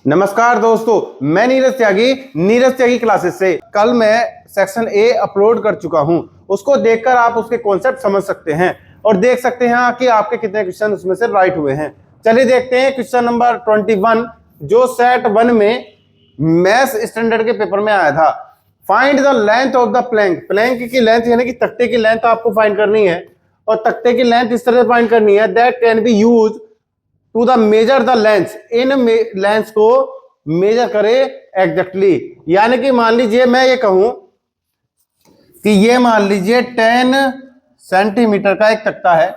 नमस्कार दोस्तों, मैं नीरज त्यागी क्लासेस से कल मैं सेक्शन ए अपलोड कर चुका हूं। उसको देखकर आप उसके कॉन्सेप्ट समझ सकते हैं और देख सकते हैं कि आपके कितने क्वेश्चन उसमें से राइट हुए हैं। चलिए देखते हैं क्वेश्चन नंबर 21 जो सेट 1 में मैथ्स स्टैंडर्ड के पेपर में आया था। Find the length of the plank. Plank की लेंथ यानी कि तख्ते की लेंथ आपको फाइंड करनी है और तख्ते की लेंथ इस तरह से फाइंड करनी है that can be use to the measure the length. इन लेंथ को मेजर करे एग्जैक्टली। यानी कि मान लीजिए मैं ये कहूं कि ये मान लीजिए 10 सेंटीमीटर का एक तख्ता है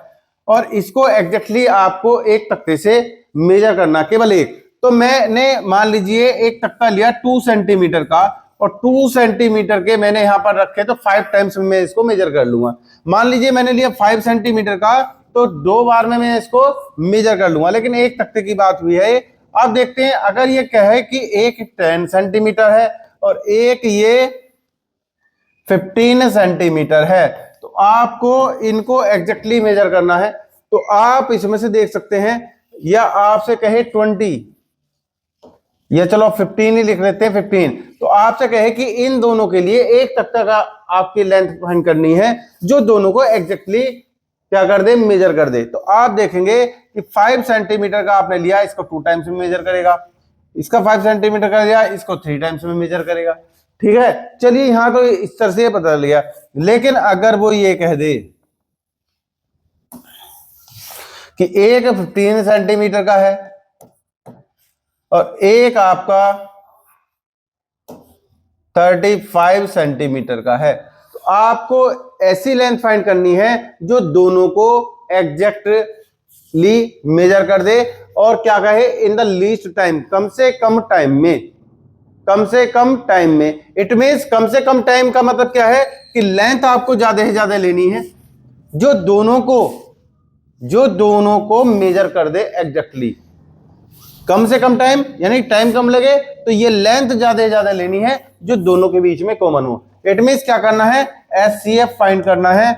और इसको एग्जैक्टली आपको एक तख्ते से मेजर करना, केवल एक। तो मैंने मान लीजिए एक तख्ता लिया 2 सेंटीमीटर का और 2 सेंटीमीटर के मैंने यहां पर रखे तो 5 टाइम्स में इसको मेजर कर लूंगा। मान लीजिए मैंने लिया 5 सेंटीमीटर का तो 2 बार में मैं इसको मेजर कर लूंगा, लेकिन एक तख्ते की बात हुई है। अब देखते हैं अगर ये कहे कि एक 10 सेंटीमीटर है और एक ये 15 सेंटीमीटर है तो आपको इनको एग्जैक्टली मेजर करना है। तो आप इसमें से देख सकते हैं, या आपसे कहे 20 या चलो 15 ही लिख लेते हैं 15, तो आपसे कहे कि इन दोनों के लिए एक तख्ता का आपकी लेंथ फाइंड करनी है जो दोनों को एग्जैक्टली क्या कर दे, मेजर कर दे। तो आप देखेंगे कि 5 सेंटीमीटर का आपने लिया, इसको 2 टाइम्स में मेजर करेगा, इसका 5 सेंटीमीटर का लिया, इसको 3 टाइम्स में मेजर करेगा। ठीक है, चलिए यहां तो इस तरह से पता लिया। लेकिन अगर वो ये कह दे कि एक 15 सेंटीमीटर का है और एक आपका 35 सेंटीमीटर का है, तो आपको ऐसी लेंथ फाइंड करनी है जो दोनों को एग्जैक्टली मेजर कर दे और क्या कहे, इन द लीस्ट टाइम, कम से कम टाइम में। कम से कम टाइम में इट मींस कम से कम टाइम का मतलब क्या है कि लेंथ आपको ज्यादा से ज्यादा लेनी है जो दोनों को मेजर कर दे एग्जैक्टली। कम से कम टाइम यानी टाइम कम लगे तो ये लेंथ ज्यादा से ज्यादा लेनी है जो दोनों के बीच में कॉमन हो। इट मींस क्या करना है, एचसीएफ फाइंड करना है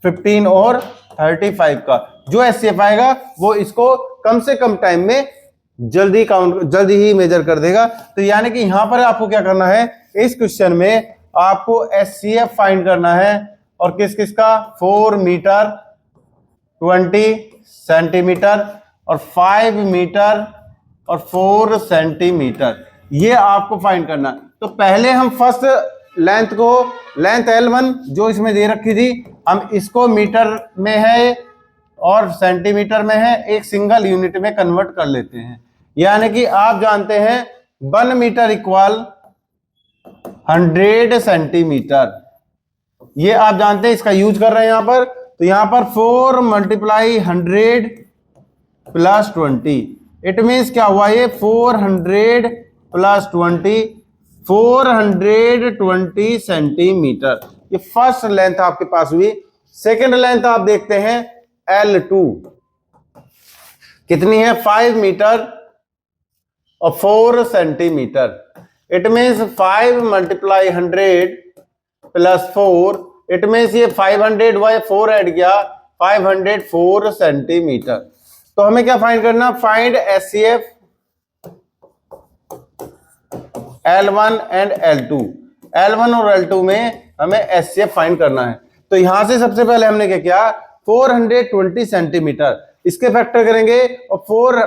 15 और 35 का। जो एचसीएफ आएगा वो इसको कम से कम टाइम में जल्दी ही मेजर कर देगा। तो यानी कि यहां पर आपको क्या करना है, इस क्वेश्चन में आपको एचसीएफ फाइंड करना है और किस किस का, 4 मीटर 20 सेंटीमीटर और 5 मीटर और 4 सेंटीमीटर, ये आपको फाइंड करना। तो पहले हम फर्स्ट लेंथ L1 जो इसमें दे रखी थी, हम इसको मीटर में है और सेंटीमीटर में है, एक सिंगल यूनिट में कन्वर्ट कर लेते हैं। यानी कि आप जानते हैं 1 मीटर इक्वल 100 सेंटीमीटर, ये आप जानते हैं, इसका यूज कर रहे हैं यहां पर। तो यहां पर 4 मल्टीप्लाई 100 प्लस 20, इट मीन्स क्या हुआ, ये 400 प्लस 20 420 सेंटीमीटर। ये फर्स्ट लेंथ आपके पास हुई। सेकंड लेंथ आप देखते हैं L2 कितनी है, 5 मीटर और 4 centimetre. It means 5 multiply 100 plus 4, it means ये 500 हुआ, 4 ऐड किया, 504 सेंटीमीटर। तो हमें क्या फाइंड करना, find HCF L1 and L2। L1 और L2 में हमें एचसीएफ फाइंड करना है। तो यहां से सबसे पहले हमने क्या किया, 420 सेंटीमीटर इसके फैक्टर करेंगे और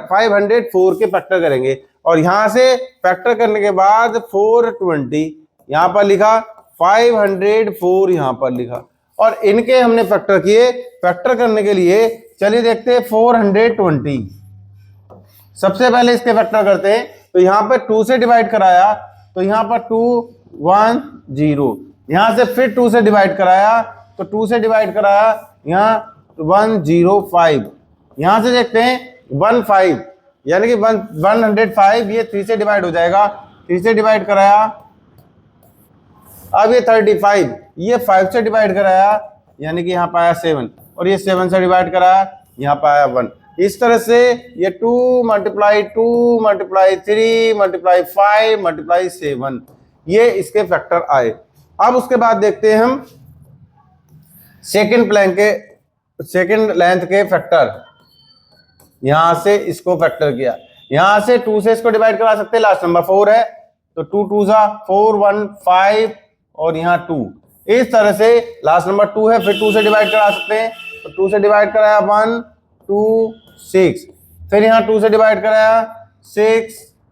504 के फैक्टर करेंगे और यहां से फैक्टर करने के बाद 420 यहां पर लिखा, 504 यहां पर लिखा और इनके हमने फैक्टर किए। फैक्टर करने के लिए चलिए देखते हैं 420, सबसे पहले इसके फैक्टर करते हैं। तो यहां पर 2 से डिवाइड कराया तो यहां पर 210, यहां से फिर 2 से डिवाइड कराया तो 2 से डिवाइड कराया यहां 105, यहां से देखते हैं 15 यानी कि 105, ये 3 से डिवाइड हो जाएगा, 3 से डिवाइड कराया, अब ये 35, ये 5 से डिवाइड कराया यानी कि यहां पाया 7 और ये 7 से डिवाइड कराया, यहां पाया 1। इस तरह से ये 2 मल्टीप्लाई 3 मल्टीप्लाई 5 मल्टीप्लाई 7, ये इसके फैक्टर आए। अब उसके बाद देखते हैं हम सेकंड लेंथ के फैक्टर। यहां से इसको फैक्टर किया, यहां से 2 से इसको डिवाइड करा सकते हैं, लास्ट नंबर 4 है तो 2 2 जा 4 1 5 और यहाँ 2। इस तरह से लास्ट नंबर 2 है, फिर 2 से डिवाइड करा सकते हैं तो 2 से डिवाइड कराया 1 2 6, फिर यहाँ 2 से डिवाइड कराया 6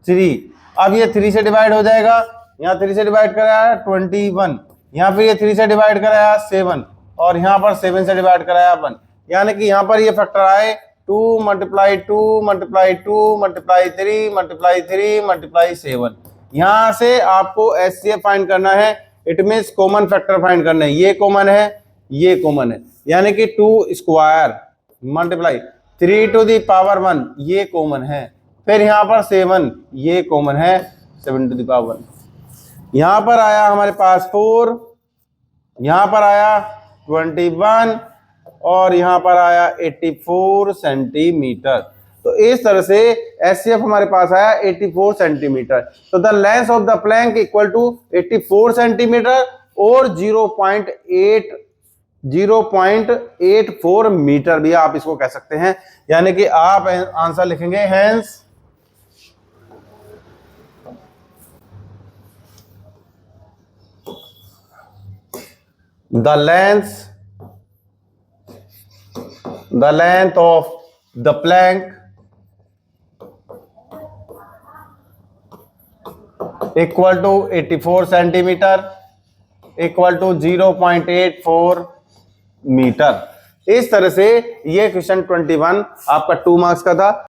3। अब ये 3 से डिवाइड हो जाएगा, यहाँ 3 से डिवाइड कराया 21, यहाँ फिर ये 3 से डिवाइड कराया 7 और यहाँ पर 7 से डिवाइड कराया 1। यानी कि यहाँ पर ये फैक्टर आए 2 multiply 2 multiply 2 multiply 3 multiply 3 multiply 7। यहाँ से आपको HCF फाइंड करना है, it means common factor find करना है। ये कॉमन है, ये कॉमन है, यानी कि 2 square multiply 3 to the power 1 ये कॉमन है, फिर यहाँ पर 7 ये कॉमन है 7 टू दी पावर 1। यहाँ पर आया हमारे पास 4, यहाँ पर आया 21 और यहाँ पर आया 84 सेंटीमीटर। तो इस तरह से HCF हमारे पास आया 84 सेंटीमीटर। तो the length of the plank equal to 84 centimetre और 0.84 मीटर भी आप इसको कह सकते हैं। यानी कि आप आंसर लिखेंगे hence the length of the plank equal to 84 centimeter equal to 0.84 metre. इस तरह से ये क्वेश्चन 21 आपका 2 मार्क्स का था।